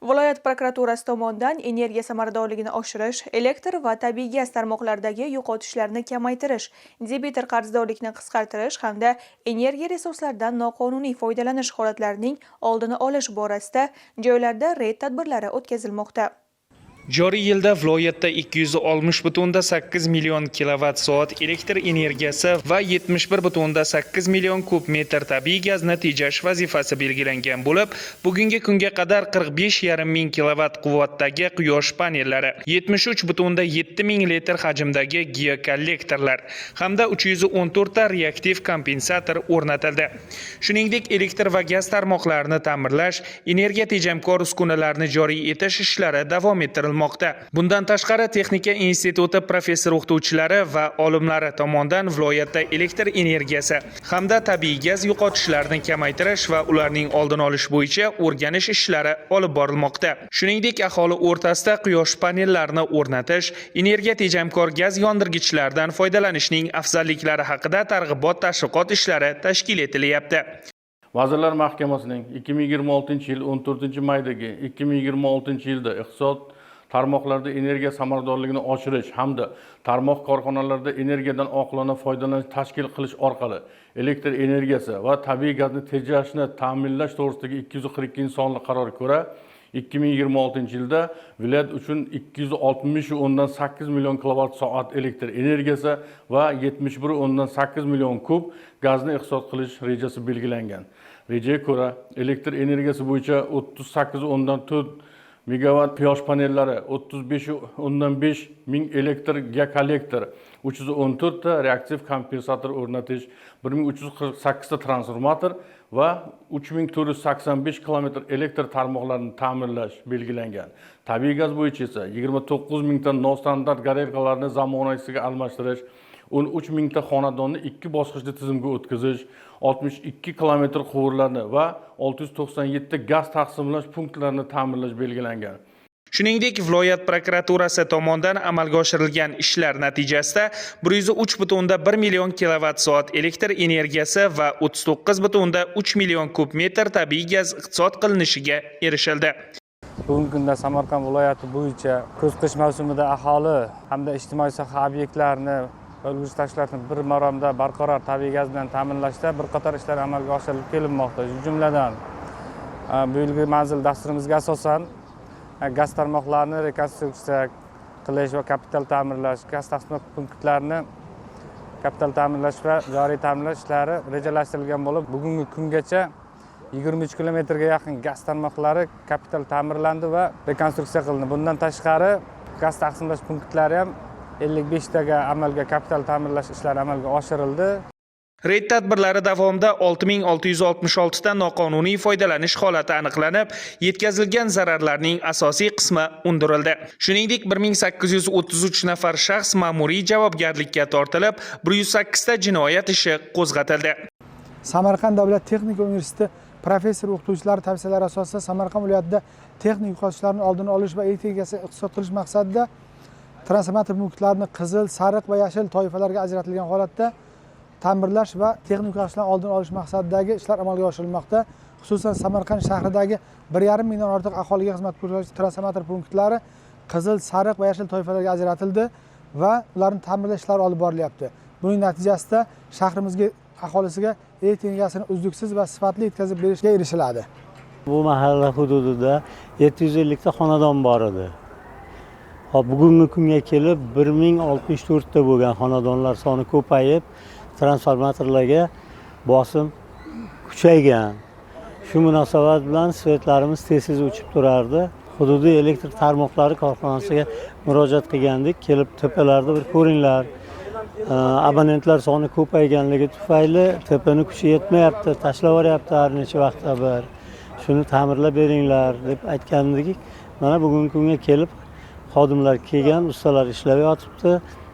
Viloyat prokuraturasi tomonidan energiya samaradorligini oshirish, elektr va tabiiy gaz tarmoqlaridagi yo'qotishlarni kamaytirish, debitor qarzdorlikni qisqartirish hamda energiya resurslaridan noqonuniy foydalanish holatlarining oldini olish borasida joylarda reyd tadbirlari o'tkazilmoqda. Joriy yilda viloyatda 260,8 million kilovatt-soat elektr energiyasi va 71,8 million kub metr tabiiy gazni tejash vazifasi belgilangan bo'lib, bugungi kunga qadar 45,5 ming kilovatt quvvatdagi quyosh panellari, 73,7 ming litr hajmdagi geokollektorlar hamda 314 ta reaktiv kompensator o'rnatildi. Shuningdek, elektr va gaz tarmoqlarini ta'mirlash, energiya tejamkor uskunalarni joriy etish ishlari davom ettirilmoqda. Bundan tashqari, Texnika instituti professor-o'qituvchilari va olimlari tomonidan viloyatda elektr energiyasi hamda tabiiy gaz yo'qotishlarini kamaytirish va ularning oldini olish bo'yicha o'rganish ishlari olib borilmoqda. Shuningdek, aholi o'rtasida quyosh panellarini o'rnatish, energiya tejamkor gaz yondirgichlardan foydalanishning afzalliklari haqida targ'ibot tashviqot ishlari tashkil etilyapti. Vazirlar Mahkamasining 2026-yil 14-maydagi 2026-yilda iqtisod tarmoqlarda energiya samaradorligini oshirish hamda tarmoq korxonalarida energiyadan oqilona foydalanish tashkil qilish orqali elektr energiyasi va tabiiy gazni tejashni ta'minlash to'g'risidagi 242-sonli qarorga ko'ra 2026-yilda viloyat uchun 260,8 million kilovatt-soat elektr energiyasi va 71,8 million kub gazni iqtisod qilish rejasi belgilangan. Rejaga ko'ra elektr energiyasi bo'yicha 38,4 megawatt quyosh panellari, 35,5 ming elektr kollektor, 314 ta reaktiv kompensator o'rnatish, 1348 ta transformator va 3485 kilometr elektr tarmoqlarini ta'mirlash belgilangan. Tabiiy gaz bo'yicha esa 29 mingta nostandart garelkalarni zamonaviysiga almashtirish, 13 mingta xonadonni ikki bosqichli tizimga o'tkazish, 62 kilometr quvurlarni va 697 gaz taqsimlash punktlarini ta'mirlash belgilangan. Shuningdek, viloyat prokuraturasi tomonidan amalga oshirilgan ishlar natijasida 103,1 million kilovatt-soat elektr energiyasi va 39,3 million kub metr tabiiy gaz iqtisod qilinishiga erishildi. Bugungi kunda Samarqand viloyati bo'yicha kuz-qish mavsumida aholi hamda ijtimoiy soha obyektlarini o'lg'uch tashkilotini bir maromda barqaror tabiiy gaz bilan ta'minlashda bir qator ishlar amalga oshirilib kelinmoqda. Jumladan, bu yilgi manzil dasturimizga asosan gaz tarmoqlarini rekonstruksiya qilish va kapital ta'mirlash, gaz taqsimot punktlarini kapital ta'mirlash va joriy ta'mirlash ishlari rejalashtirilgan bo'lib, bugungi kungacha 23 kilometrga yaqin gaz tarmoqlari kapital ta'mirlandi va rekonstruksiya qilindi. Bundan tashqari gaz taqsimlash punktlari ham 55 taga amalga kapital ta'mirlash ishlari amalga oshirildi. Reyd tadbirlari davomida 6666 ta noqonuniy foydalanish holati aniqlanib, yetkazilgan zararlarning asosiy qismi undirildi. Shuningdek, 1833 nafar shaxs ma'muriy javobgarlikka tortilib, 108 ta jinoyat ishi qo'zg'atildi. Samarqand davlat texnika universiteti professor-o'qituvchilari tavsiyalari asosida Samarqand viloyatida texnik yo'qotishlarning oldini olish va energiyasi iqtisod qilish maqsadida transformator punktlarini qizil, sariq va yashil toifalarga ajratilgan holatda ta'mirlash va texnik yo'qotishlarni oldini olish maqsadidagi ishlar amalga oshirilmoqda. Xususan, Samarqand shahridagi 1,5 mingdan ortiq aholiga xizmat ko'rsatuvchi transformator punktlari qizil, sariq va yashil toifalarga ajratildi va ularni ta'mirlash ishlari olib borilyapti. Buning natijasida shahrimizga aholisiga elektr energiyasini uzluksiz va sifatli yetkazib berishga erishiladi. Bu mahalla hududida 750 ta xonadon bor edi. Bugungi kunga kelib 1064 ta bo'lgan xonadonlar soni ko'payib, transformatorlarga bosim kuchaygan. Shu munosabat bilan svetlarimiz tez o'chib turardi. Hududiy elektr tarmoqlari korxonasiga murojaat qilgandik, kelib tepalarda bir ko'ringlar. Abonentlar soni ko'payganligi tufayli tepani kuchi yetmayapti, tashlab yuboryapti har necha vaqtda bir. Shuni ta'mirlab beringlar deb aytgandik. Mana bugungi kunga kelib xodimlar kelgan, ustalar ishlab yotibdi.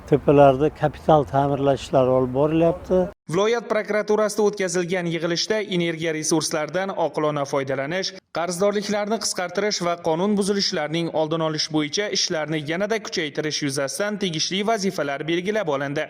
Tepalarda kapital ta'mirlash ishlari olib borilyapti. Viloyat prokuraturasida o'tkazilgan yig'ilishda energiya resurslaridan oqilona foydalanish, qarzdorliklarni qisqartirish va qonun buzilishlarining oldini olish bo'yicha ishlarni yanada kuchaytirish yuzasidan tegishli vazifalar belgilab olindi.